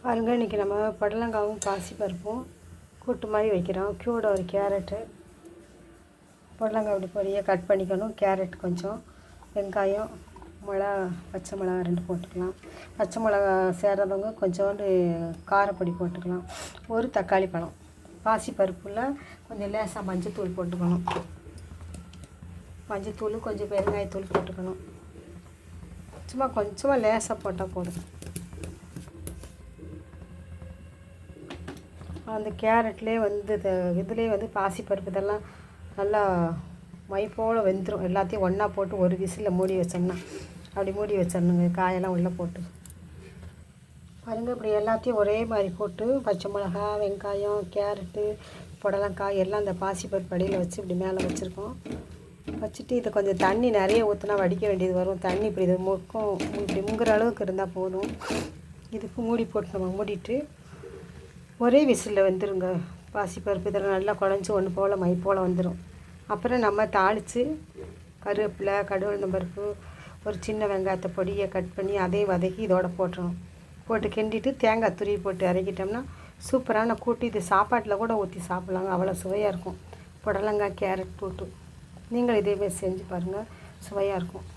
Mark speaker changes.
Speaker 1: பாருங்கள், இன்றைக்கி நம்ம புடலங்காவும் பாசிப்பருப்பும் கூட்டு மாதிரி வைக்கிறோம். கூட ஒரு கேரட்டு, புடலங்காய் இப்படி பொடியாக கட் பண்ணிக்கணும். கேரட் கொஞ்சம், வெங்காயம், பச்சை மிளகா 2 போட்டுக்கலாம். பச்சை மிளகா சேர்றவங்க கொஞ்சோண்டு காரப்பொடி போட்டுக்கலாம். ஒரு தக்காளி பழம். பாசிப்பருப்பில் கொஞ்சம் லேசாக மஞ்சத்தூள் போட்டுக்கணும். மஞ்சத்தூள் கொஞ்சம் பெருங்காயத்தூள் போட்டுக்கணும். சும்மா கொஞ்சமாக லேசாக போட்டால் போதும். அந்த கேரட்லேயே வந்து இதுலேயே வந்து பாசிப்பருப்பு இதெல்லாம் நல்லா மை போல் வெந்துடும். எல்லாத்தையும் ஒன்றா போட்டு ஒரு விசிலில் மூடி வச்சோம்னா அப்படி மூடி வச்சிடணுங்க. காயெல்லாம் உள்ளே போட்டு பாருங்கள், இப்படி எல்லாத்தையும் ஒரே மாதிரி போட்டு பச்சை மிளகா, வெங்காயம், கேரட்டு, புடலங்காய் எல்லாம் அந்த பாசிப்பருப்பு அடியில் வச்சு இப்படி மேலே வச்சுருக்கோம். வச்சுட்டு இதை கொஞ்சம் தண்ணி நிறைய ஊற்றினா வடிக்க வேண்டியது வரும். தண்ணி இப்படி இது இப்படி முங்குற அளவுக்கு இருந்தால் போதும். இதுக்கு மூடி போட்டு நம்ம மூடிட்டு ஒரே விசிலில் வந்துடுங்க. பாசிப்பருப்பு இதெல்லாம் நல்லா குழஞ்சி ஒன்று போல் மை போல் வந்துடும். அப்புறம் நம்ம தாளித்து கருவேப்பிலை, கடுகு பருப்பு, ஒரு சின்ன வெங்காயத்தை பொடியை கட் பண்ணி அதையும் வதக்கி இதோட போட்டுறணும். போட்டு கிண்டிட்டு தேங்காய் துருவி போட்டு இறக்கிட்டோம்னா சூப்பரான கூட்டு. இது சாப்பாட்டில் கூட ஊற்றி சாப்பிட்லாங்க, அவ்வளோ சுவையாக இருக்கும். புடலங்காய், கேரட் போட்டு நீங்கள் இதேமாதிரி செஞ்சு பாருங்கள், சுவையாக இருக்கும்.